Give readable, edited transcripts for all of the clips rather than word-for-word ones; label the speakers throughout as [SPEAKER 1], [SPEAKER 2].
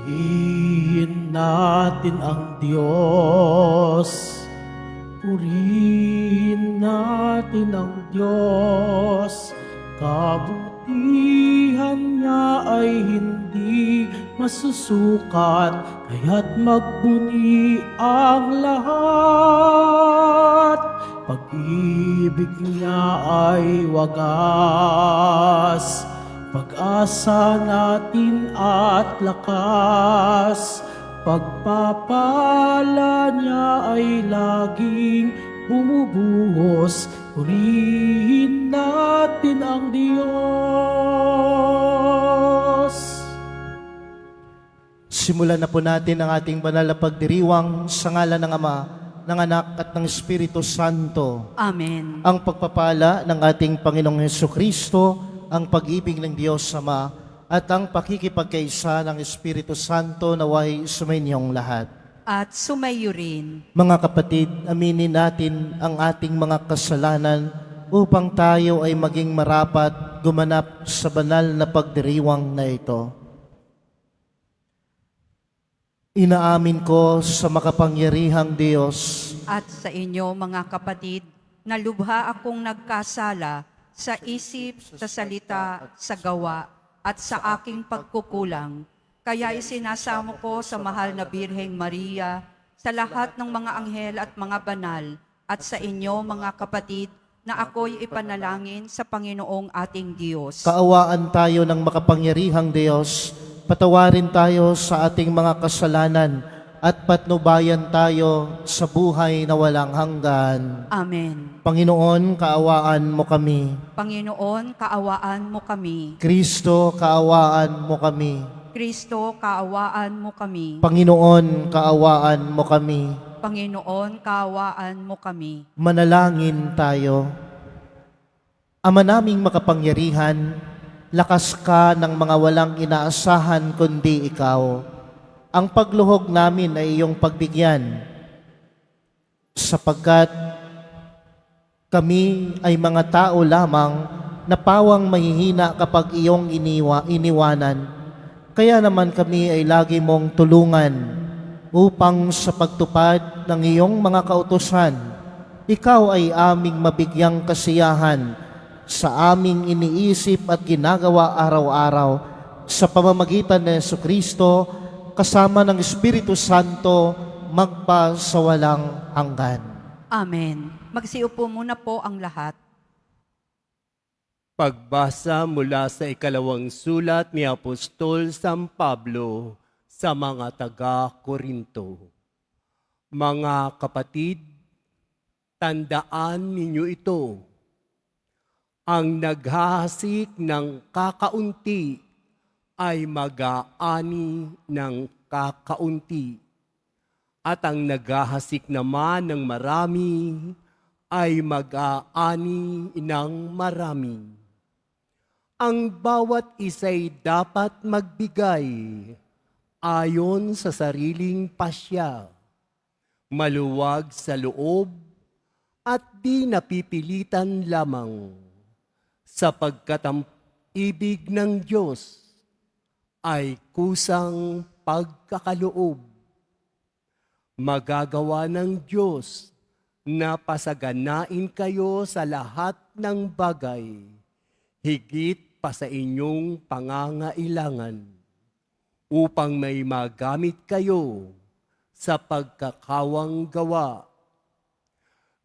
[SPEAKER 1] Purihin natin ang Diyos. Purihin natin ang Diyos. Kabutihan niya ay hindi masusukat, kaya't magbuni ang lahat. Pag-ibig niya ay wagas, pag-asa natin at lakas. Pagpapala niya ay laging bumubuhos. Purihin natin ang Diyos.
[SPEAKER 2] Simulan na po natin ang ating banal na pagdiriwang sa ngalan ng Ama, ng Anak at ng Espiritu Santo.
[SPEAKER 3] Amen.
[SPEAKER 2] Ang pagpapala ng ating Panginoong Hesukristo, ang pag-ibig ng Diyos Ama, at ang pakikipagkaisa ng Espiritu Santo naway sumainyong lahat.
[SPEAKER 3] At sumayo rin.
[SPEAKER 2] Mga kapatid, aminin natin ang ating mga kasalanan upang tayo ay maging marapat gumanap sa banal na pagdiriwang na ito. Inaamin ko sa makapangyarihang Diyos
[SPEAKER 3] At sa inyo mga kapatid, na lubha akong nagkasala sa isip, sa salita, sa gawa, at sa aking pagkukulang. Kaya isinasamo ko sa mahal na Birheng Maria, sa lahat ng mga anghel at mga banal, at sa inyo mga kapatid, na ako'y ipanalangin sa Panginoong ating Diyos.
[SPEAKER 2] Kaawaan tayo ng makapangyarihang Diyos, patawarin tayo sa ating mga kasalanan, at patnubayan tayo sa buhay na walang hanggan.
[SPEAKER 3] Amen.
[SPEAKER 2] Panginoon, kaawaan mo kami.
[SPEAKER 3] Panginoon, kaawaan mo kami.
[SPEAKER 2] Kristo, kaawaan mo kami.
[SPEAKER 3] Kristo, kaawaan mo kami.
[SPEAKER 2] Panginoon, kaawaan mo kami.
[SPEAKER 3] Panginoon, kaawaan mo kami.
[SPEAKER 2] Manalangin tayo. Ama naming makapangyarihan, lakas ka ng mga walang inaasahan kundi ikaw. Ang pagluhog namin ay iyong pagbigyan, sapagkat kami ay mga tao lamang na pawang mahihina kapag iyong iniwanan. Kaya naman kami ay lagi mong tulungan upang sa pagtupad ng iyong mga kautusan, ikaw ay aming mabigyang kasiyahan sa aming iniisip at ginagawa araw-araw sa pamamagitan ng Jesucristo kasama ng Espiritu Santo magpa sa walang hanggan.
[SPEAKER 3] Amen. Magsiupo muna po ang lahat.
[SPEAKER 4] Pagbasa mula sa ikalawang sulat ni Apostol San Pablo sa mga taga-Korinto. Mga kapatid, tandaan ninyo ito. Ang naghahasik ng kakaunti ay mag-aani ng kakaunti. At ang naghahasik naman ng marami ay mag-aani ng marami. Ang bawat isa'y dapat magbigay ayon sa sariling pasya, maluwag sa loob at di napipilitan lamang, sapagkat ang ibig ng Diyos ay kusang pagkakaloob. Magagawa ng Diyos na pasaganain kayo sa lahat ng bagay, higit pa sa inyong pangangailangan, upang may magamit kayo sa pagkakawang gawa.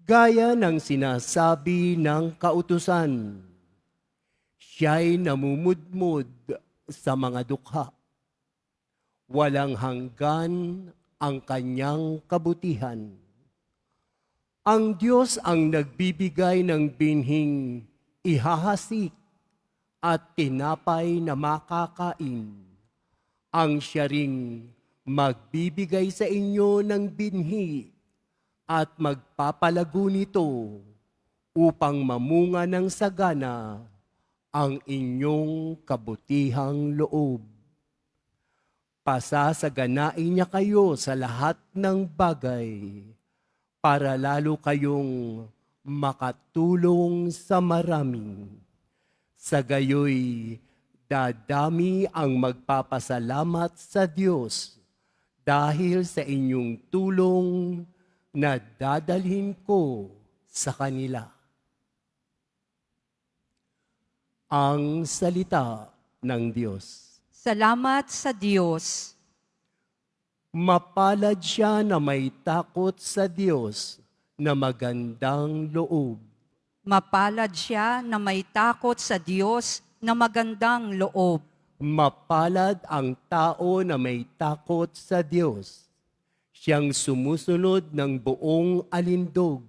[SPEAKER 4] Gaya ng sinasabi ng kautusan, siya'y namumudmud sa mga dukha. Walang hanggan ang kanyang kabutihan. Ang Diyos ang nagbibigay ng binhing ihahasik at tinapay na makakain. Ang siya ring magbibigay sa inyo ng binhi at magpapalago nito upang mamunga ng sagana ang inyong kabutihang loob. Pasasaganain niya kayo sa lahat ng bagay para lalo kayong makatulong sa marami. Sa gayoy, Dadami ang magpapasalamat sa Diyos dahil sa inyong tulong na dadalhin ko sa kanila. Ang salita ng Diyos.
[SPEAKER 3] Salamat sa Diyos.
[SPEAKER 4] Mapalad siya na may takot sa Diyos na magandang loob.
[SPEAKER 3] Mapalad siya na may takot sa Diyos na magandang loob.
[SPEAKER 4] Mapalad ang tao na may takot sa Diyos. Siyang sumusunod ng buong alindog.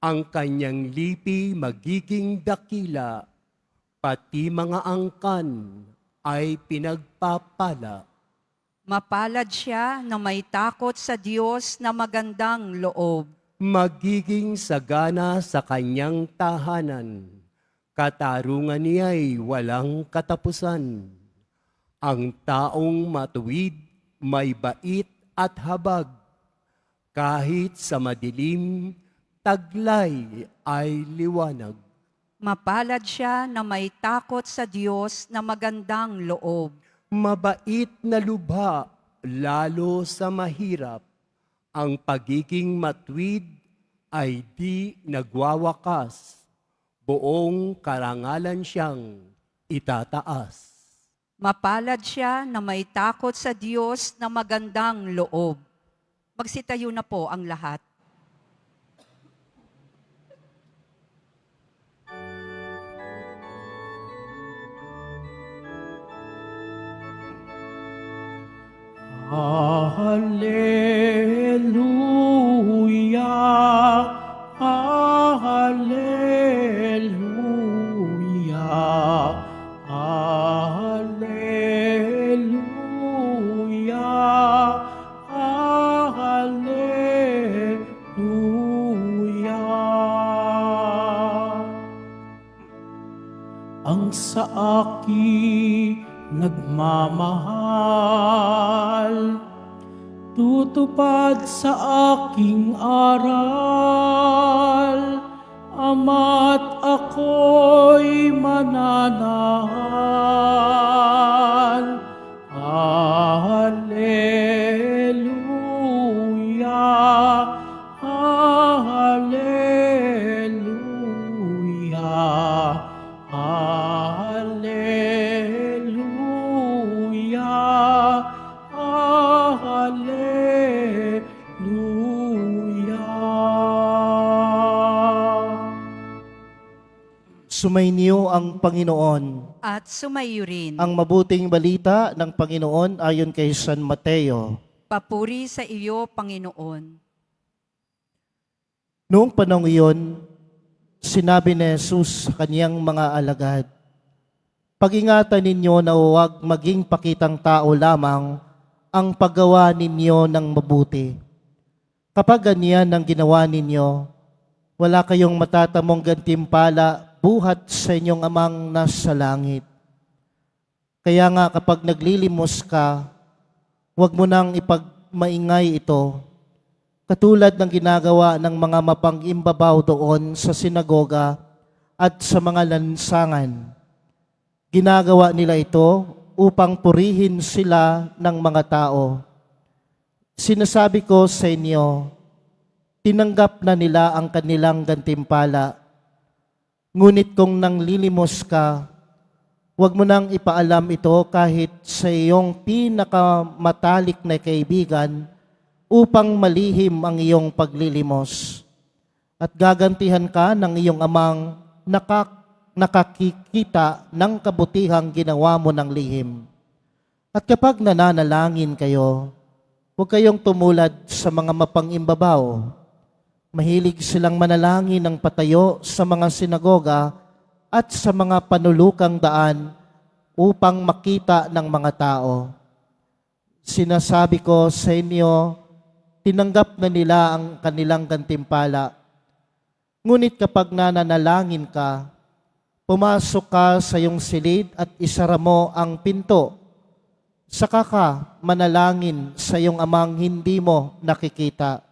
[SPEAKER 4] Ang kanyang lipi magiging dakila, pati mga angkan ay pinagpapala.
[SPEAKER 3] Mapalad siya na may takot sa Diyos na magandang loob.
[SPEAKER 4] Magiging sagana sa kanyang tahanan. Katarungan niya'y walang katapusan. Ang taong matuwid, may bait at habag. Kahit sa madilim, taglay ay liwanag.
[SPEAKER 3] Mapalad siya na may takot sa Diyos na magandang loob.
[SPEAKER 4] Mabait na lubha, lalo sa mahirap. Ang pagiging matwid ay di nagwawakas. Buong karangalan siyang itataas.
[SPEAKER 3] Mapalad siya na may takot sa Diyos na magandang loob. Magsitayo na po ang lahat.
[SPEAKER 1] Hallelujah, Hallelujah, Hallelujah, Hallelujah. Ang sa akin nagmamahal, tutupad sa aking aral, Ama't ako'y mananahan. Hallelujah, Hallelujah, Hallelujah, Hallelujah.
[SPEAKER 2] Sumainyo ang Panginoon.
[SPEAKER 3] At sumayo rin.
[SPEAKER 2] Ang mabuting balita ng Panginoon ayon kay San Mateo.
[SPEAKER 3] Papuri sa iyo, Panginoon.
[SPEAKER 2] Noong panahon iyon, sinabi ni Jesus sa kaniyang mga alagad, "Pag-ingatan ninyo na huwag maging pakitang tao lamang ang paggawa ninyo ng mabuti. Kapag ganyan ang ginawa ninyo, wala kayong matatamong gantimpala buhat sa inyong amang nasa langit. Kaya nga kapag naglilimos ka, huwag mo nang ipagmaingay ito, katulad ng ginagawa ng mga mapang-imbabaw doon sa sinagoga at sa mga lansangan. Ginagawa nila ito upang purihin sila ng mga tao. Sinasabi ko sa inyo, tinanggap na nila ang kanilang gantimpala. Ngunit kung nanglilimos ka, huwag mo nang ipaalam ito kahit sa iyong pinakamatalik na kaibigan upang malihim ang iyong paglilimos. At gagantihan ka ng iyong amang nakakikita ng kabutihang ginawa mo ng lihim. At kapag nananalangin kayo, huwag kayong tumulad sa mga mapangimbabaw. Mahilig silang manalangin ng patayo sa mga sinagoga at sa mga panulukang daan upang makita ng mga tao. Sinasabi ko sa inyo, tinanggap na nila ang kanilang gantimpala. Ngunit kapag nananalangin ka, pumasok ka sa iyong silid at isara mo ang pinto. Saka ka manalangin sa iyong amang hindi mo nakikita.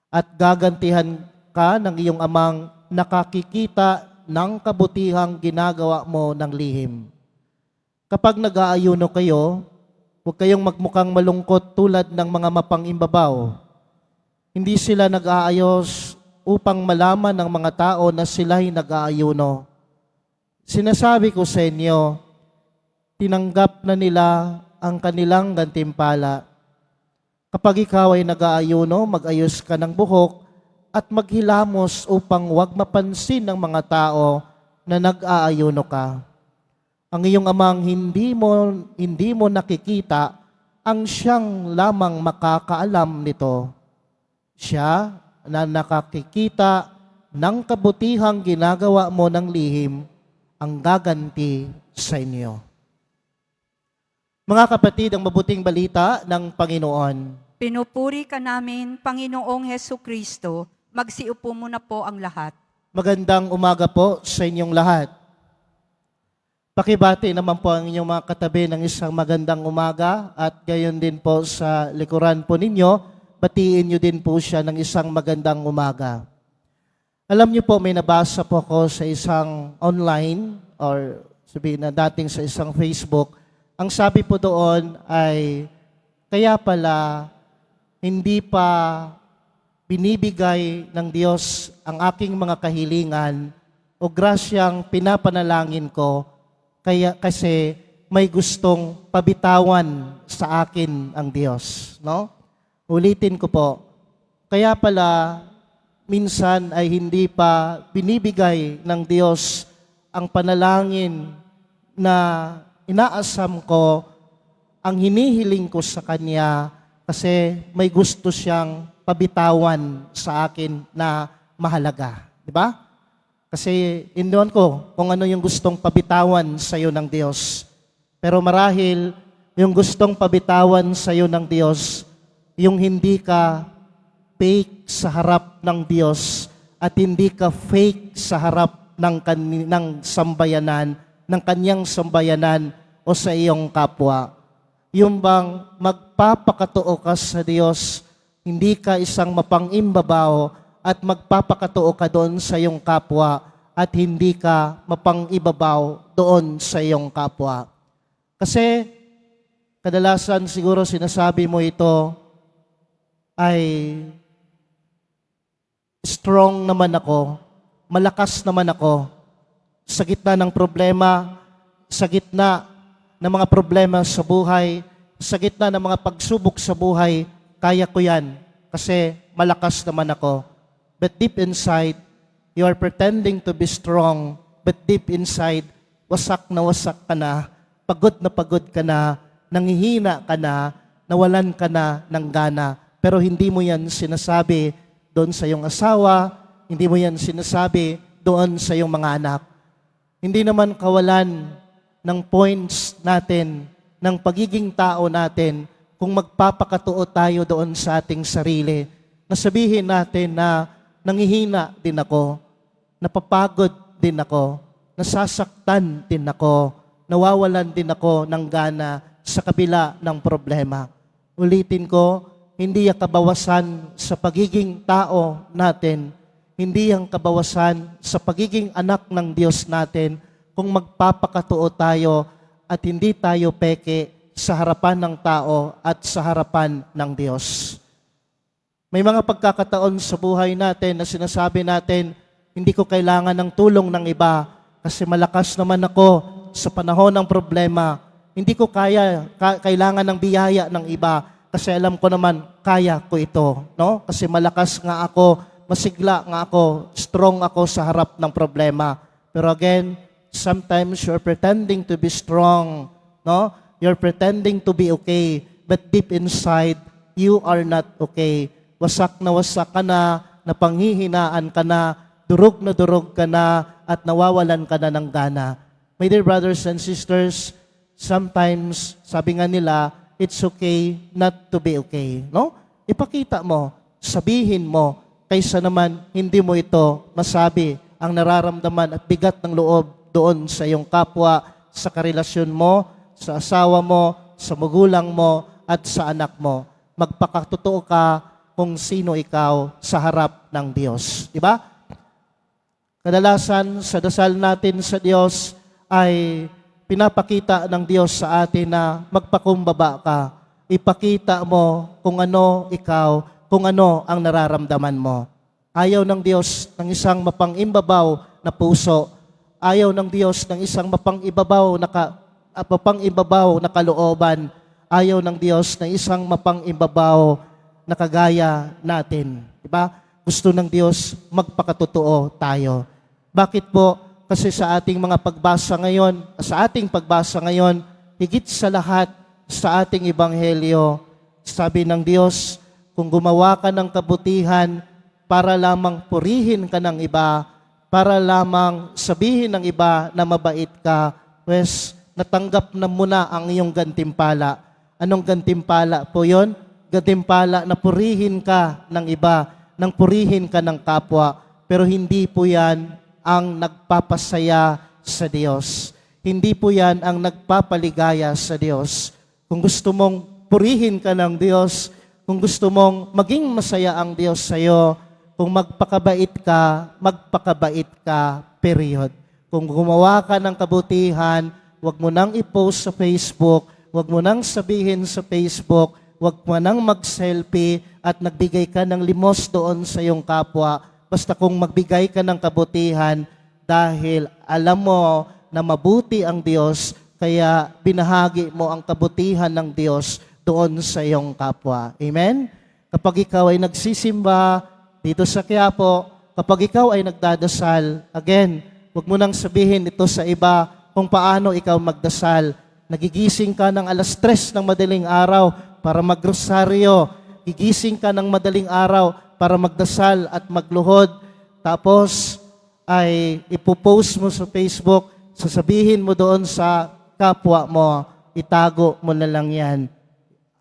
[SPEAKER 2] At gagantihan ka ng iyong amang nakakikita ng kabutihang ginagawa mo ng lihim. Kapag nag-aayuno kayo, huwag kayong magmukhang malungkot tulad ng mga mapangimbabaw. Hindi sila nag-aayos upang malaman ng mga tao na sila'y nag-aayuno. Sinasabi ko sa inyo, tinanggap na nila ang kanilang gantimpala. Kapag ikaw ay nag-aayuno, mag-ayos ka ng buhok at maghilamos upang wag mapansin ng mga tao na nag-aayuno ka. Ang iyong amang hindi mo nakikita, ang siyang lamang makakaalam nito. Siya na nakakikita ng kabutihang ginagawa mo ng lihim, ang gaganti sa inyo. Mga kapatid, ang mabuting balita ng Panginoon.
[SPEAKER 3] Pinupuri ka namin, Panginoong Hesu Kristo. Magsiupo muna po ang lahat.
[SPEAKER 2] Magandang umaga po sa inyong lahat. Pakibati naman po ang inyong mga katabi ng isang magandang umaga at gayon din po sa likuran po ninyo, batiin nyo din po siya ng isang magandang umaga. Alam niyo po, may nabasa po ako sa isang online or sabihin na dating sa isang Facebook. Ang sabi po doon ay, kaya pala hindi pa binibigay ng Diyos ang aking mga kahilingan o grasyang pinapanalangin ko kasi may gustong pabitawan sa akin ang Diyos. No? Ulitin ko po, kaya pala minsan ay hindi pa binibigay ng Diyos ang panalangin na inaasam ko, ang hinihiling ko sa Kanya kasi may gusto siyang pabitawan sa akin na mahalaga. Di ba? Kasi inuwan ko kung ano yung gustong pabitawan sa iyo ng Diyos. Pero marahil yung gustong pabitawan sa iyo ng Diyos, yung hindi ka fake sa harap ng Diyos at hindi ka fake sa harap ng sambayanan, ng kanyang sambayanan o sa iyong kapwa. Yung bang magpapakatoo ka sa Diyos, hindi ka isang mapangimbabaw at magpapakatoo ka doon sa iyong kapwa at hindi ka mapangibabaw doon sa iyong kapwa. Kasi kadalasan siguro sinasabi mo ito ay strong naman ako, malakas naman ako sa gitna ng problema, sa gitna ng mga problema sa buhay, sa gitna ng mga pagsubok sa buhay, kaya ko yan kasi malakas naman ako. But deep inside, you are pretending to be strong, but deep inside, wasak ka na, pagod ka na, nanghihina ka na, nawalan ka na ng gana. Pero hindi mo yan sinasabi doon sa iyong asawa, hindi mo yan sinasabi doon sa iyong mga anak. Hindi naman kawalan ng points natin, ng pagiging tao natin, kung magpapakatoo tayo doon sa ating sarili. Nasabihin natin na nangihina din ako, napapagod din ako, nasasaktan din ako, nawawalan din ako ng gana sa kabila ng problema. Ulitin ko, hindi ang kabawasan sa pagiging tao natin, hindi ang kabawasan sa pagiging anak ng Diyos natin kung magpapakatoo tayo at hindi tayo peke sa harapan ng tao at sa harapan ng Diyos. May mga pagkakataon sa buhay natin na sinasabi natin, hindi ko kailangan ng tulong ng iba kasi malakas naman ako sa panahon ng problema. Hindi ko kailangan ng biyaya ng iba kasi alam ko naman, kaya ko ito. No? Kasi malakas nga ako, masigla nga ako, strong ako sa harap ng problema. Pero again, sometimes you're pretending to be strong. No? You're pretending to be okay. But deep inside, you are not okay. Wasak ka na, napanghihinaan ka na durog ka na, at nawawalan ka na ng gana. My dear brothers and sisters, sometimes, sabi nga nila, it's okay not to be okay. No? Ipakita mo, sabihin mo, kaysa naman hindi mo ito masabi ang nararamdaman at bigat ng loob doon sa iyong kapwa, sa karelasyon mo, sa asawa mo, sa magulang mo, at sa anak mo. Magpakatotoo ka kung sino ikaw sa harap ng Diyos. Diba? Kadalasan sa dasal natin sa Diyos ay pinapakita ng Diyos sa atin na magpakumbaba ka. Ipakita mo kung ano ikaw, kung ano ang nararamdaman mo. Ayaw ng Diyos ng isang mapang-imbabaw na puso. Ayaw ng Diyos ng isang mapang-imbabaw na kalooban. Ayaw ng Diyos ng isang mapang-imbabaw na kagaya natin. Diba? Gusto ng Diyos magpakatotoo tayo. Bakit po? Kasi sa ating pagbasa ngayon, higit sa lahat sa ating ebanghelyo, sabi ng Diyos, kung gumawa ka ng kabutihan para lamang purihin ka ng iba, para lamang sabihin ng iba na mabait ka, pues natanggap na muna ang iyong gantimpala. Anong gantimpala po yon? Gantimpala na purihin ka ng iba, nang purihin ka ng kapwa. Pero hindi po yan ang nagpapasaya sa Diyos. Hindi po yan ang nagpapaligaya sa Diyos. Kung gusto mong purihin ka ng Diyos, kung gusto mong maging masaya ang Diyos sa iyo, kung magpakabait ka, period. Kung gumawa ka ng kabutihan, huwag mo nang i-post sa Facebook, huwag mo nang sabihin sa Facebook, huwag mo nang mag-selfie at nagbigay ka ng limos doon sa iyong kapwa. Basta kung magbigay ka ng kabutihan dahil alam mo na mabuti ang Diyos, kaya binahagi mo ang kabutihan ng Diyos doon sa iyong kapwa. Amen? Kapag ikaw ay nagsisimba dito sa Quiapo, kapag ikaw ay nagdadasal, again, huwag mo nang sabihin ito sa iba kung paano ikaw magdasal. Nagigising ka ng 3:00 ng madaling araw para magrosaryo. Gigising ka ng madaling araw para magdasal at magluhod. Tapos ay ipopost mo sa Facebook, sasabihin mo doon sa kapwa mo, itago mo na lang yan.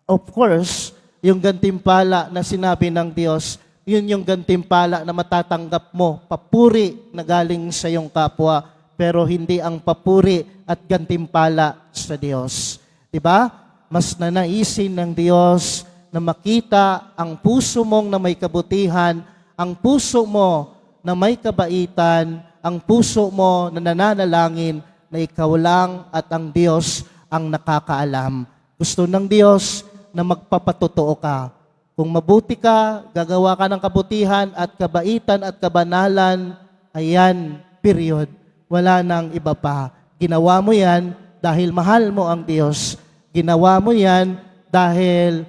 [SPEAKER 2] Of course, yung gantimpala na sinabi ng Diyos, yun yung gantimpala na matatanggap mo, papuri na galing sa iyong kapwa, pero hindi ang papuri at gantimpala sa Diyos. Diba? Mas nanaisin ng Diyos na makita ang puso mong na may kabutihan, ang puso mo na may kabaitan, ang puso mo na nananalangin na ikaw lang at ang Diyos ang nakakaalam. Gusto ng Diyos na magpapatotoo ka. Kung mabuti ka, gagawa ka ng kabutihan at kabaitan at kabanalan, ayan, period. Wala nang iba pa. Ginawa mo yan dahil mahal mo ang Diyos. Ginawa mo yan dahil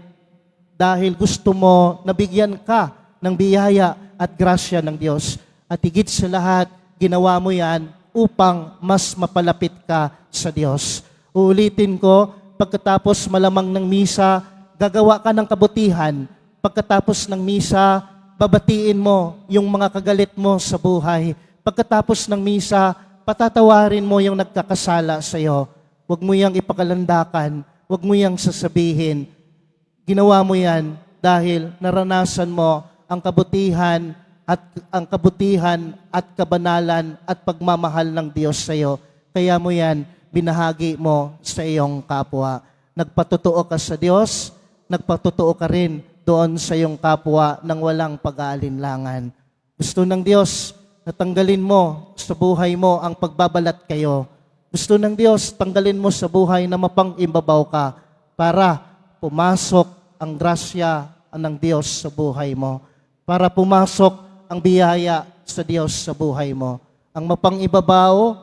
[SPEAKER 2] gusto mo na bigyan ka ng biyaya at grasya ng Diyos. At higit sa lahat, ginawa mo yan upang mas mapalapit ka sa Diyos. Uulitin ko, pagkatapos malamang ng misa, gagawa ka ng kabutihan. Pagkatapos ng misa, babatiin mo yung mga kagalit mo sa buhay. Pagkatapos ng misa, patatawarin mo yung nagkakasala sa iyo. Huwag mo yang ipakalandakan. Huwag mo yang sasabihin. Ginawa mo yan dahil naranasan mo ang kabutihan at kabanalan at pagmamahal ng Diyos sa iyo. Kaya mo yan binahagi mo sa iyong kapwa. Nagpatotoo ka sa Diyos, nagpatotoo ka rin doon sa iyong kapwa nang walang pag-aalinlangan. Gusto ng Diyos na tanggalin mo sa buhay mo ang pagbabalat kayo. Gusto ng Diyos tanggalin mo sa buhay na mapang-imbabaw ka para pumasok ang grasya ng Diyos sa buhay mo. Para pumasok ang biyaya sa Diyos sa buhay mo. Ang mapang-ibabaw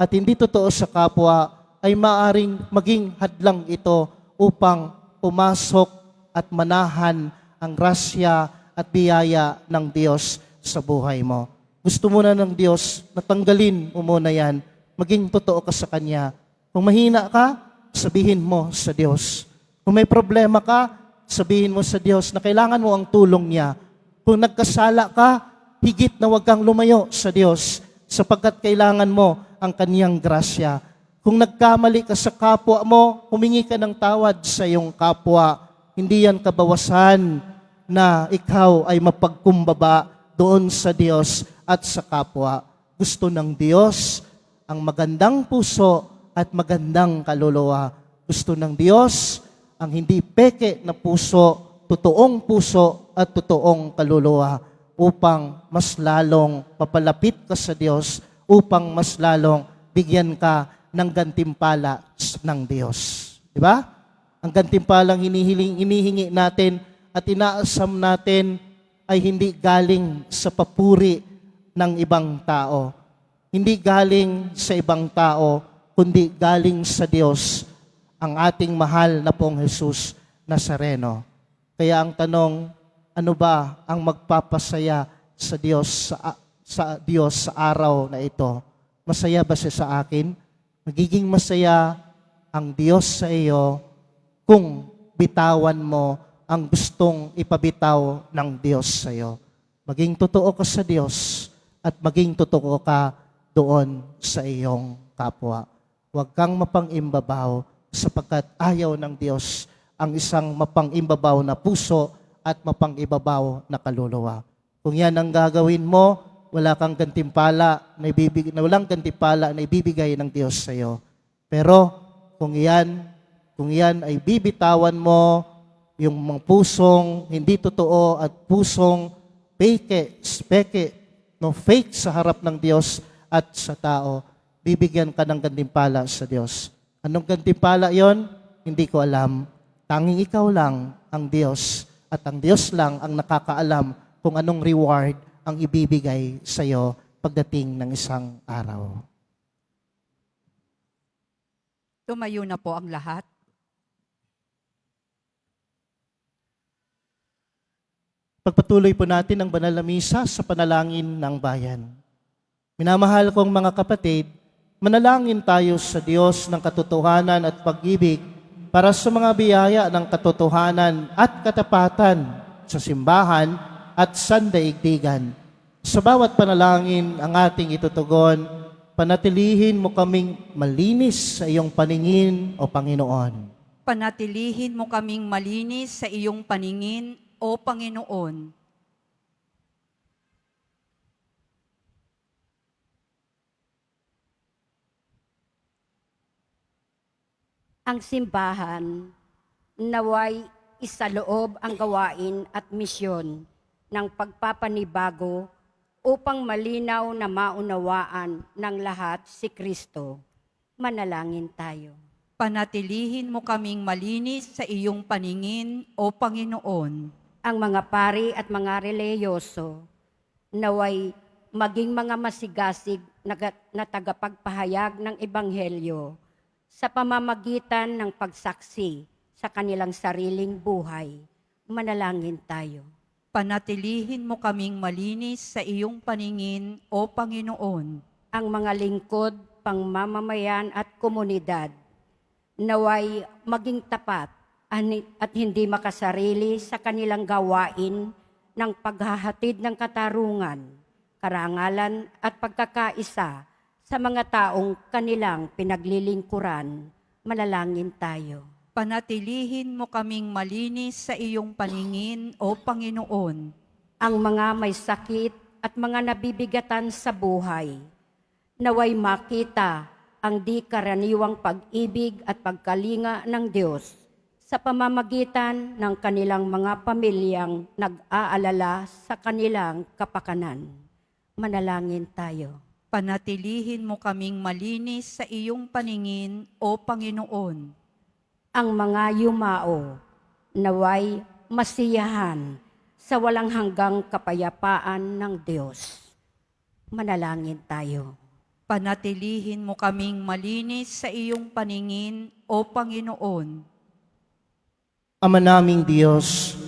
[SPEAKER 2] at hindi totoo sa kapwa ay maaring maging hadlang ito upang pumasok at manahan ang grasya at biyaya ng Diyos sa buhay mo. Gusto mo na ng Diyos na tanggalin mo muna yan. Maging totoo ka sa Kanya. Kung mahina ka, sabihin mo sa Diyos. Kung may problema ka, sabihin mo sa Diyos na kailangan mo ang tulong niya. Kung nagkasala ka, higit na huwag kang lumayo sa Diyos sapagkat kailangan mo ang Kaniyang grasya. Kung nagkamali ka sa kapwa mo, humingi ka ng tawad sa iyong kapwa. Hindi yan kabawasan na ikaw ay mapagkumbaba doon sa Diyos at sa kapwa. Gusto ng Diyos ang magandang puso at magandang kaluluwa. Gusto ng Diyos ang hindi peke na puso, totoong puso at totoong kaluluwa upang mas lalong mapalapit ka sa Diyos, upang mas lalong bigyan ka ng gantimpala ng Diyos. Di ba? Ang gantimpalang inihingi natin at inaasam natin ay hindi galing sa papuri ng ibang tao. Hindi galing sa ibang tao, kundi galing sa Diyos, ang ating mahal na pong Jesus Nazareno. Kaya ang tanong, ano ba ang magpapasaya sa Diyos sa araw na ito? Masaya ba siya sa akin? Magiging masaya ang Diyos sa iyo kung bitawan mo ang gustong ipabitaw ng Diyos sa iyo. Maging totoo ka sa Diyos at maging totoo ka doon sa iyong kapwa. Huwag kang mapang-imbabaw sapagkat ayaw ng Diyos ang isang mapang-imbabaw na puso at mapang-ibabaw na kaluluwa. Kung yan ang gagawin mo, walang gantimpala na ibibigay ng Diyos sa iyo. Pero kung yan ay bibitawan mo, yung mga pusong hindi totoo at pusong fake sa harap ng Diyos at sa tao, bibigyan ka ng gantimpala sa Diyos. Anong gantimpala yon? Hindi ko alam. Tanging ikaw lang ang Diyos at ang Diyos lang ang nakakaalam kung anong reward ang ibibigay sa iyo pagdating ng isang araw.
[SPEAKER 3] Tumayo na po ang lahat.
[SPEAKER 2] Pagpatuloy po natin ang banal na misa sa panalangin ng bayan. Minamahal kong mga kapatid, manalangin tayo sa Diyos ng katotohanan at pag-ibig para sa mga biyaya ng katotohanan at katapatan sa simbahan at sandaigdigan. Sa bawat panalangin ang ating itutugon, panatilihin mo kaming malinis sa iyong paningin, O Panginoon.
[SPEAKER 3] Panatilihin mo kaming malinis sa iyong paningin, O Panginoon.
[SPEAKER 5] Ang simbahan naway isaloob ang gawain at misyon ng pagpapanibago upang malinaw na maunawaan ng lahat si Kristo. Manalangin tayo.
[SPEAKER 3] Panatilihin mo kaming malinis sa iyong paningin, O Panginoon.
[SPEAKER 5] Ang mga pari at mga reliyoso naway maging mga masigasig na tagapagpahayag ng Ebanghelyo sa pamamagitan ng pagsaksi sa kanilang sariling buhay. Manalangin tayo.
[SPEAKER 3] Panatilihin mo kaming malinis sa iyong paningin, O Panginoon.
[SPEAKER 5] Ang mga lingkod, pangmamamayan at komunidad naway maging tapat at hindi makasarili sa kanilang gawain ng paghahatid ng katarungan, karangalan at pagkakaisa sa mga taong kanilang pinaglilingkuran. Manalangin tayo.
[SPEAKER 3] Panatilihin mo kaming malinis sa iyong paningin, O Panginoon.
[SPEAKER 5] Ang mga may sakit at mga nabibigatan sa buhay, naway makita ang di karaniwang pag-ibig at pagkalinga ng Diyos sa pamamagitan ng kanilang mga pamilyang nag-aalala sa kanilang kapakanan. Manalangin tayo.
[SPEAKER 3] Panatilihin mo kaming malinis sa iyong paningin, O Panginoon.
[SPEAKER 5] Ang mga yumao naway masiyahan sa walang hanggang kapayapaan ng Diyos. Manalangin tayo.
[SPEAKER 3] Panatilihin mo kaming malinis sa iyong paningin, O Panginoon.
[SPEAKER 2] Ama naming Diyos,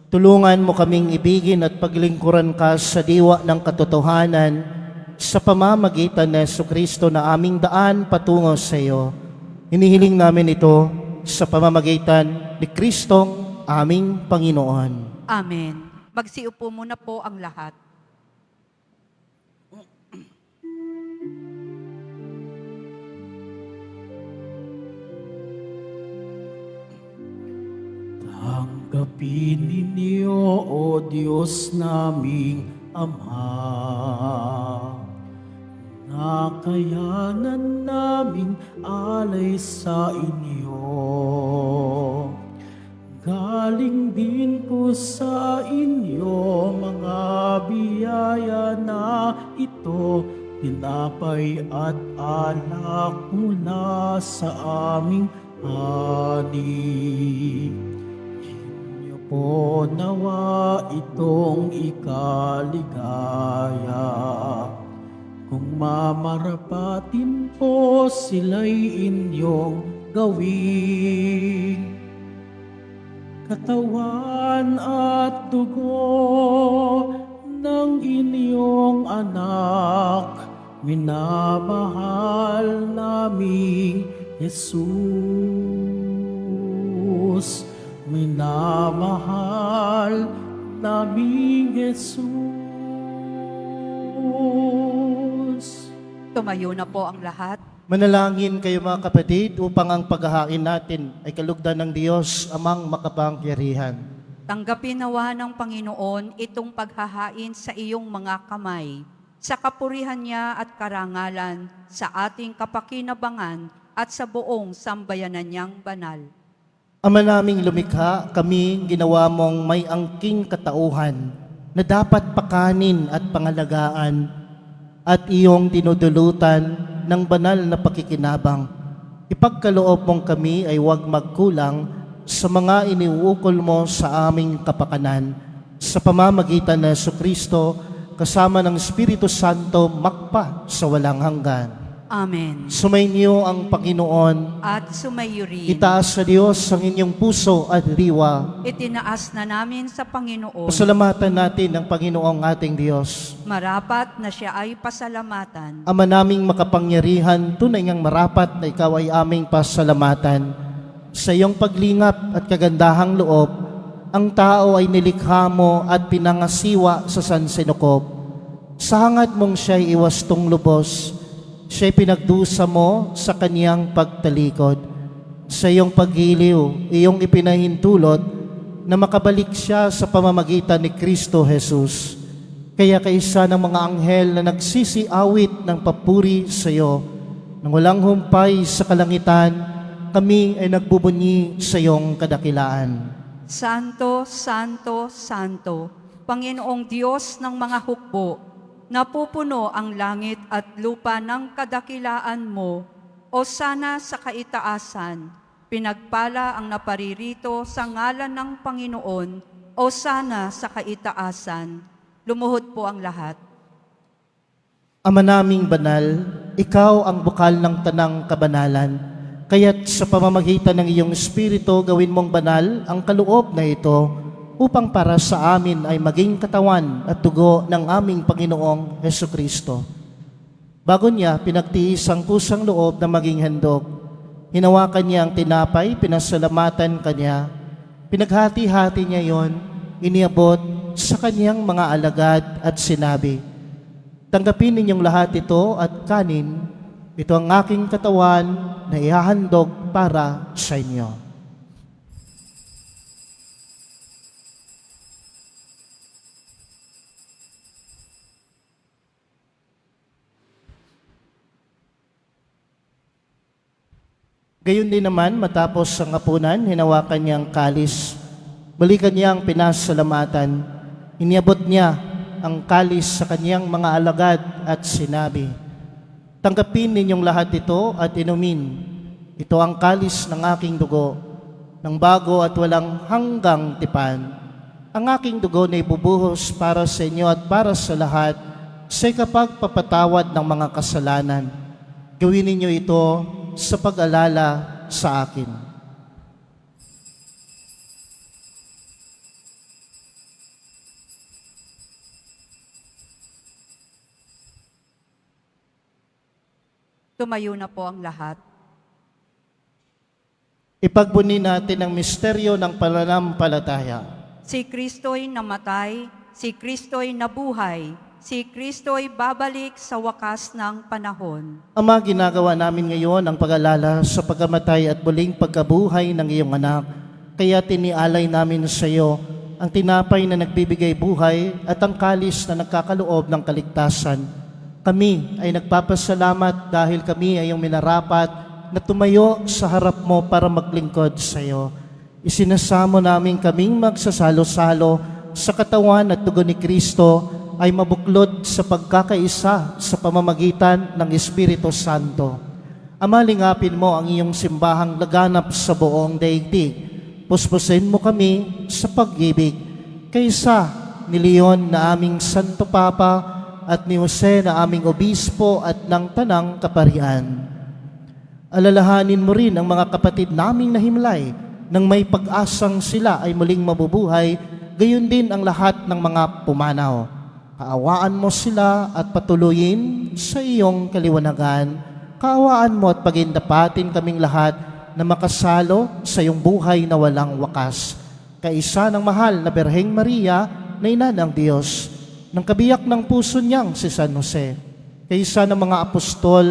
[SPEAKER 2] tulungan mo kaming ibigin at paglingkuran ka sa diwa ng katotohanan sa pamamagitan ni Jesucristo na aming daan patungo sa iyo. Hinihiling namin ito sa pamamagitan ni Kristong aming Panginoon.
[SPEAKER 3] Amen. Magsiupo muna po ang lahat.
[SPEAKER 1] Tanggapin ninyo, O Diyos naming Ama, nakayanan naming alay sa inyo. Galing din po sa inyo mga biyaya na ito, tinapay at alak mula sa aming ani. Inyo po nawa itong ikaligaya. Kung mamarapatin po sila'y inyong gawin. Katawan at dugo ng inyong anak, minamahal naming Jesus. Minamahal naming Jesus.
[SPEAKER 3] Tumayo na po ang lahat.
[SPEAKER 2] Manalangin kayo mga kapatid upang ang paghahain natin ay kalugdan ng Diyos amang makapangyarihan.
[SPEAKER 3] Tanggapin nawa ng Panginoon itong paghahain sa iyong mga kamay, sa kapurihan niya at karangalan, sa ating kapakinabangan at sa buong sambayanan niyang banal.
[SPEAKER 2] Ama naming lumikha, kami ginawa mong may angking katauhan na dapat pakanin at pangalagaan at iyong dinudulutan ng banal na pakikinabang. Ipagkaloob mong kami ay huwag magkulang sa mga iniuukol mo sa aming kapakanan sa pamamagitan ng Jesucristo kasama ng Espiritu Santo magpa sa walang hanggan.
[SPEAKER 3] Amen.
[SPEAKER 2] Sumainyo ang Panginoon.
[SPEAKER 3] At sumayo rin.
[SPEAKER 2] Itaas sa Diyos ang inyong puso at diwa.
[SPEAKER 3] Itinaas na namin sa Panginoon.
[SPEAKER 2] Pasalamatan natin ang Panginoong ating Diyos.
[SPEAKER 3] Marapat na siya ay pasalamatan.
[SPEAKER 2] Ama naming makapangyarihan, tunay ngang marapat na ikaw ay aming pasalamatan. Sa iyong paglingap at kagandahang loob, ang tao ay nilikha mo at pinangasiwa sa sansinukob. Sa hangad mong siya'y iwastong lubos, siya'y pinagdusa mo sa kaniyang pagtalikod. Sa iyong paggiliw, iyong ipinahintulot na makabalik siya sa pamamagitan ni Kristo Jesus. Kaya kaisa ng mga anghel na nagsisiawit ng papuri sa iyo, nang walang humpay sa kalangitan, kami ay nagbubunyi sa iyong kadakilaan.
[SPEAKER 3] Santo, Santo, Santo, Panginoong Diyos ng mga hukbo, napupuno ang langit at lupa ng kadakilaan mo, o sana sa kaitaasan, pinagpala ang naparirito sa ngalan ng Panginoon, o sana sa kaitaasan. Lumuhod po ang lahat.
[SPEAKER 2] Ama naming banal, ikaw ang bukal ng tanang kabanalan, kaya't sa pamamagitan ng iyong Espiritu gawin mong banal ang kaloob na ito, upang para sa amin ay maging katawan at dugo ng aming Panginoong Hesukristo. Bago niya pinagtiis ang kusang loob na maging handog, hinawakan niya ang tinapay, pinasalamatan kanya, pinaghati-hati niya yon, iniabot sa kanyang mga alagad at sinabi, "Tanggapin ninyong lahat ito at kanin, ito ang aking katawan na ihahandog para sa inyo." Gayon din naman, matapos ang hapunan, hinawakan niya ang kalis. Balikan niya ang pinasalamatan. Iniabot niya ang kalis sa kanyang mga alagad at sinabi, "Tanggapin ninyong lahat ito at inumin. Ito ang kalis ng aking dugo, ng bago at walang hanggang tipan. Ang aking dugo na ibubuhos para sa inyo at para sa lahat sa ikapagpapatawad ng mga kasalanan. Gawin ninyo ito sa pag-alala sa akin."
[SPEAKER 3] Tumayo na po ang lahat.
[SPEAKER 2] Ipagbuni natin ang misteryo ng pananampalataya.
[SPEAKER 3] Si Kristo'y namatay, si Kristo'y nabuhay, si Kristo'y babalik sa wakas ng panahon.
[SPEAKER 2] Ama, ginagawa namin ngayon ang pag-alala sa pagkamatay at muling pagkabuhay ng iyong anak. Kaya tinialay namin sa iyo ang tinapay na nagbibigay buhay at ang kalis na nagkakaloob ng kaligtasan. Kami ay nagpapasalamat dahil kami ay iyong minarapat na tumayo sa harap mo para maglingkod sa iyo. Isinasamo namin kaming magsasalo-salo sa katawan at dugo ni Kristo ay mabuklod sa pagkakaisa sa pamamagitan ng Espiritu Santo. Ama, lingapin mo ang iyong simbahang laganap sa buong daigdig. Puspusin mo kami sa pag-ibig kaysa ni Leon na aming Santo Papa at ni Jose na aming Obispo at ng Tanang Kaparian. Alalahanin mo rin ang mga kapatid naming nahimlay nang may pag-asang sila ay muling mabubuhay, gayon din ang lahat ng mga pumanaw. Kaawaan mo sila at patuloyin sa iyong kaliwanagan. Kaawaan mo at pagindapatin kaming lahat na makasalo sa iyong buhay na walang wakas. Kaisa ng mahal na Berheng Maria na ina ng Diyos, ng kabiyak ng puso niyang si San Jose, kaisa ng mga apostol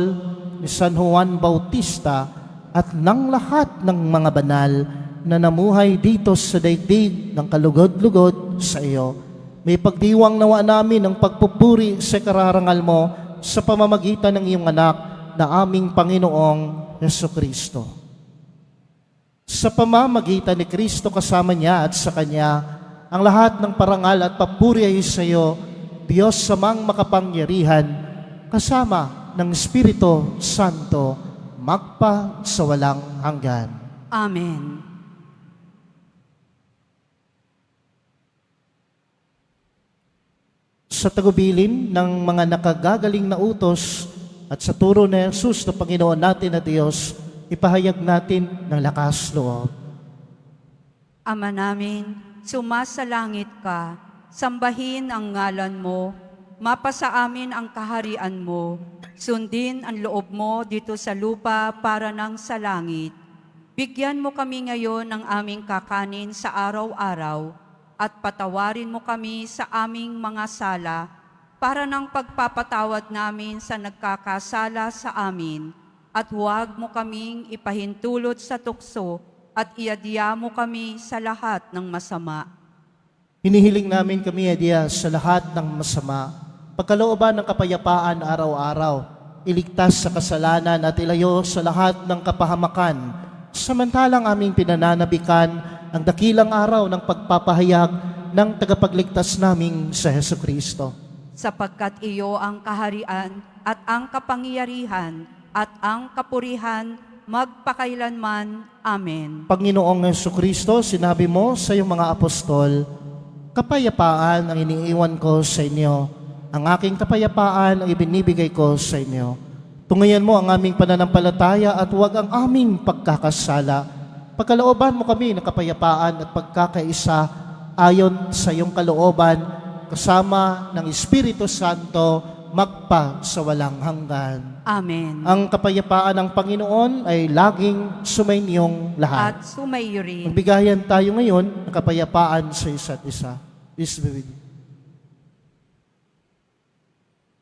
[SPEAKER 2] ni San Juan Bautista at ng lahat ng mga banal na namuhay dito sa daigdig ng kalugod-lugod sa iyo. May pagdiwang nawa namin ang pagpupuri sa kararangal mo sa pamamagitan ng iyong anak na aming Panginoong Jesucristo. Sa pamamagitan ni Kristo kasama niya at sa Kanya, ang lahat ng parangal at papuri ay sa iyo, Diyos samang makapangyarihan, kasama ng Espiritu Santo, magpa sa walang hanggan.
[SPEAKER 3] Amen.
[SPEAKER 2] Sa tagubilin ng mga nakagagaling na utos at sa turo ni Jesus na Panginoon natin na Diyos, ipahayag natin ng lakas loob.
[SPEAKER 3] Ama namin, sumasalangit ka, sambahin ang ngalan mo, mapasa amin ang kaharian mo, sundin ang loob mo dito sa lupa para nang sa langit. Bigyan mo kami ngayon ng aming kakanin sa araw-araw, at patawarin mo kami sa aming mga sala, para ng pagpapatawad namin sa nagkakasala sa amin, at huwag mo kaming ipahintulot sa tukso, at iadya mo kami sa lahat ng masama.
[SPEAKER 2] Hinihiling namin kami, Diya, sa lahat ng masama, pagkalooban ng kapayapaan araw-araw, iligtas sa kasalanan at ilayo sa lahat ng kapahamakan, samantalang aming pinananabikan ang dakilang araw ng pagpapahayag ng tagapagligtas naming sa Hesus Kristo.
[SPEAKER 3] Sapagkat iyo ang kaharian at ang kapangyarihan at ang kapurihan magpakailanman. Amen.
[SPEAKER 2] Panginoong Hesus Kristo, sinabi mo sa iyong mga apostol, kapayapaan ang iniiwan ko sa inyo, ang aking kapayapaan ang ibinibigay ko sa inyo. Tungayan mo ang aming pananampalataya at huwag ang aming pagkakasala. Pagkalooban mo kami ng kapayapaan at pagkakaisa ayon sa iyong kalooban, kasama ng Espiritu Santo, magpa sa walang hanggan.
[SPEAKER 3] Amen.
[SPEAKER 2] Ang kapayapaan ng Panginoon ay laging sumainyong lahat.
[SPEAKER 3] At sumayo rin.
[SPEAKER 2] Magbigayan tayo ngayon ng kapayapaan sa isa't isa. Peace be with you.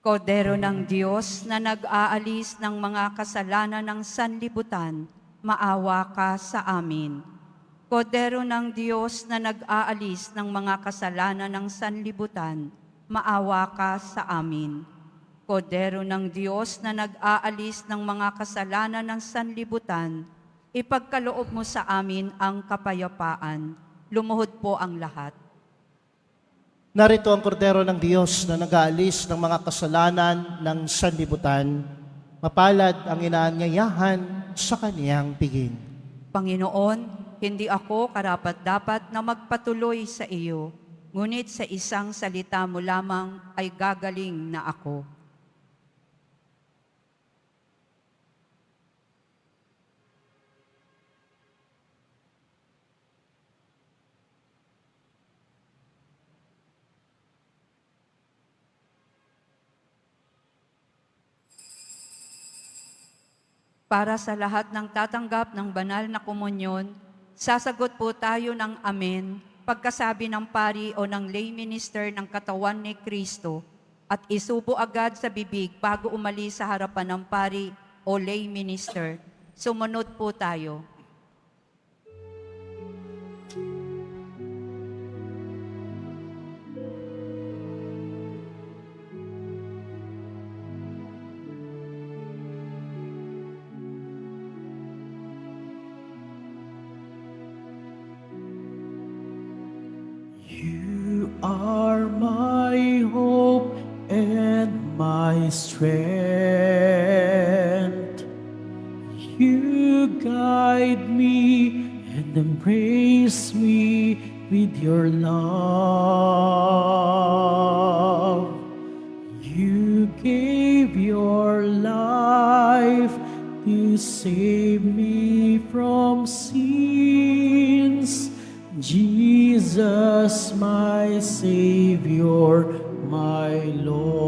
[SPEAKER 3] Kordero ng Diyos na nag-aalis ng mga kasalanan ng sanlibutan, maawa ka sa amin. Kordero ng Diyos na nag-aalis ng mga kasalanan ng sanlibutan, maawa ka sa amin. Kordero ng Diyos na nag-aalis ng mga kasalanan ng sanlibutan, ipagkaloob mo sa amin ang kapayapaan. Lumuhod po ang lahat.
[SPEAKER 2] Narito ang kordero ng Diyos na nag-aalis ng mga kasalanan ng sanlibutan. Mapalad ang inaanyayahan sa kaniyang piging.
[SPEAKER 3] Panginoon, hindi ako karapat-dapat na magpatuloy sa iyo, ngunit sa isang salita mo lamang ay gagaling na ako. Para sa lahat ng tatanggap ng banal na komunyon, sasagot po tayo ng amen pagkasabi ng pari o ng lay minister ng katawan ni Kristo at isubo agad sa bibig bago umalis sa harapan ng pari o lay minister. Sumunod po tayo.
[SPEAKER 1] You are my hope my strength. You guide me and embrace me with your love. You gave your life to save me from sins. Jesus, my Savior, my Lord.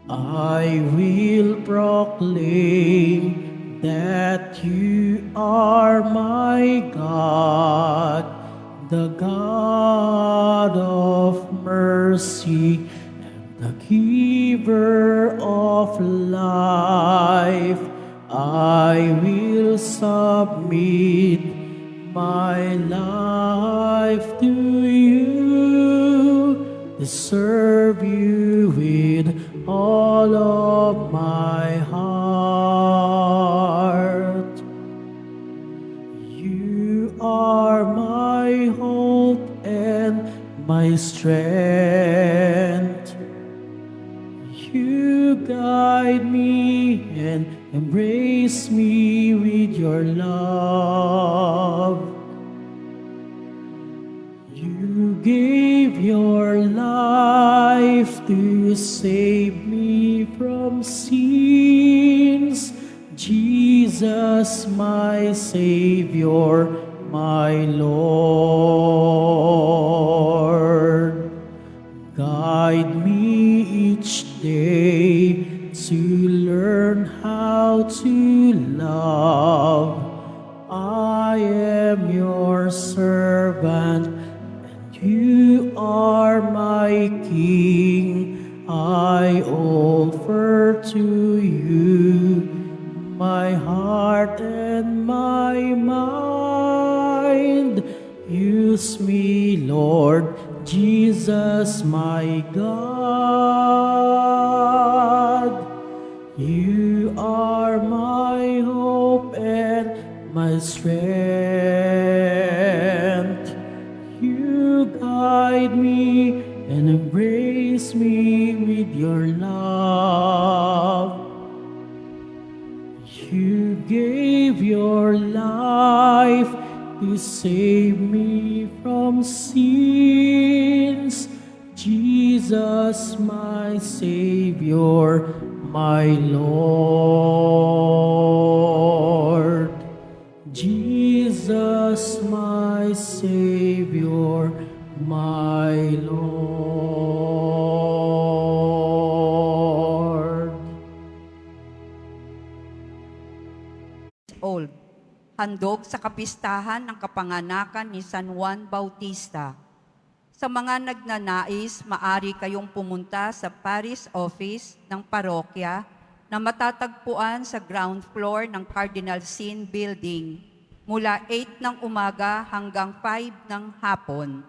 [SPEAKER 1] I will proclaim that you are my God, the God of mercy and the giver of life. I will submit my life to you, to serve you with all of my heart. You are my hope and my strength. You guide me and embrace me with your love. You gave your life to save me from sins. Jesus, my Savior, my Lord. Guide me each day to learn how to love. I am your servant, and you are my King. I offer to you my heart and my mind. Use me, Lord Jesus, my God. You are my hope and my strength. You guide me and embrace me with your love. You gave your life to save me from sins. Jesus, my Savior, my Lord. Jesus, my Savior, my Lord.
[SPEAKER 3] Old. Handog sa kapistahan ng kapanganakan ni San Juan Bautista. Sa mga nagnanais, maari kayong pumunta sa parish office ng parokya na matatagpuan sa ground floor ng Cardinal Sin Building mula 8 ng umaga hanggang 5 ng hapon.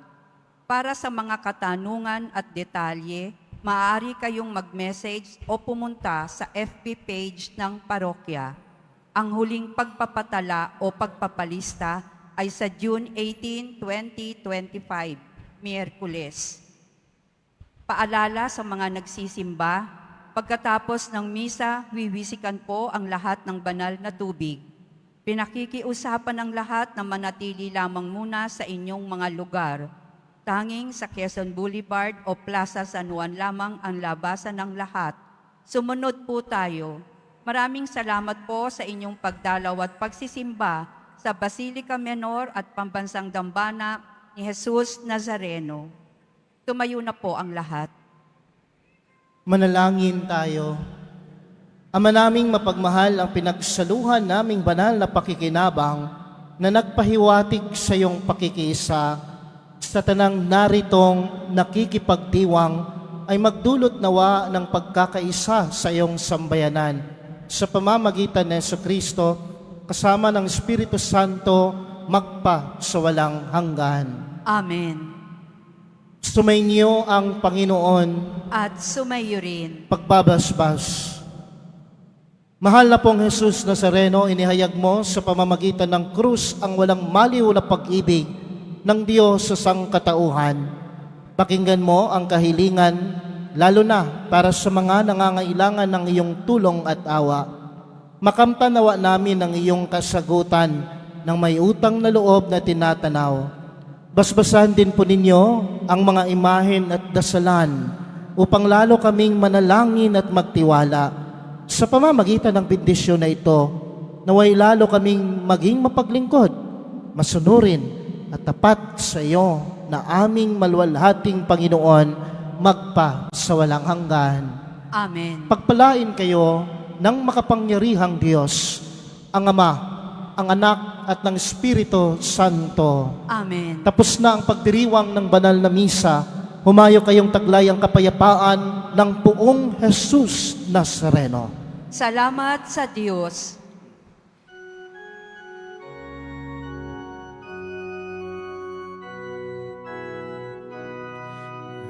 [SPEAKER 3] Para sa mga katanungan at detalye, maaari kayong mag-message o pumunta sa FB page ng parokya. Ang huling pagpapatala o pagpapalista ay sa June 18, 2025, Miyerkules. Paalala sa mga nagsisimba, pagkatapos ng misa, wiwisikan po ang lahat ng banal na tubig. Pinakikiusapan ng lahat na manatili lamang muna sa inyong mga lugar. Tanging sa Quezon Boulevard o Plaza San Juan lamang ang labasan ng lahat. Sumunod po tayo. Maraming salamat po sa inyong pagdalaw at pagsisimba sa Basilica Menor at Pambansang Dambana ni Jesus Nazareno. Tumayo na po ang lahat.
[SPEAKER 2] Manalangin tayo. Ama naming mapagmahal, ang pinagsaluhan naming banal na pakikinabang na nagpahiwatig sa iyong pakikiisa sa tanang naritong nakikipagdiwang ay magdulot nawa ng pagkakaisa sa iyong sambayanan sa pamamagitan ng Jesucristo kasama ng Espiritu Santo magpa sa walang hanggan.
[SPEAKER 3] Amen.
[SPEAKER 2] Sumainyo ang Panginoon.
[SPEAKER 3] At sumayo rin.
[SPEAKER 2] Pagbabasbas. Mahal na pong Jesus Nazareno, inihayag mo sa pamamagitan ng krus ang walang maliw na pag-ibig ng Diyos sa sangkatauhan. Pakinggan mo ang kahilingan, lalo na para sa mga nangangailangan ng iyong tulong at awa. Makamtanawa namin ang iyong kasagutan ng may utang na loob na tinatanaw. Basbasan din po ninyo ang mga imahen at dasalan upang lalo kaming manalangin at magtiwala. Sa pamamagitan ng bendisyon na ito, naway lalo kaming maging mapaglingkod, masunurin at tapat sa iyo na aming maluwalhating Panginoon magpa sa walang hanggan.
[SPEAKER 3] Amen.
[SPEAKER 2] Pagpalain kayo ng makapangyarihang Diyos, ang Ama, ang Anak at ng Espiritu Santo.
[SPEAKER 3] Amen.
[SPEAKER 2] Tapos na ang pagdiriwang ng banal na misa, humayo kayong taglay ang kapayapaan ng Poong Jesus Nazareno.
[SPEAKER 3] Salamat sa Diyos.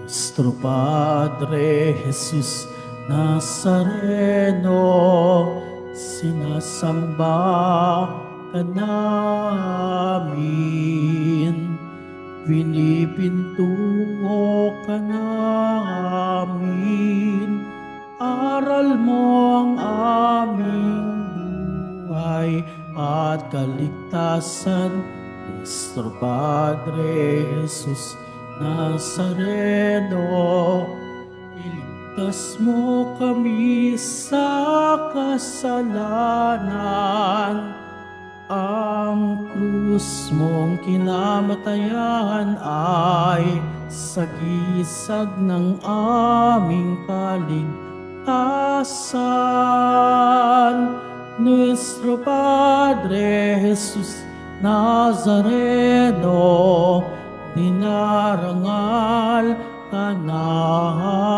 [SPEAKER 1] Nuestro Padre Jesus Nazareno, sinasamba ka namin, pinipintuho ka namin, aral mo ang aming buhay at kaligtasan. Nuestro Padre Jesus Nazareno, iligtas mo kami sa kasalanan. Ang krus mong kinamatayan ay sagisag ng aming kaligtasan. Nuestro Padre Jesus Nazareno, dinarangal ka namin.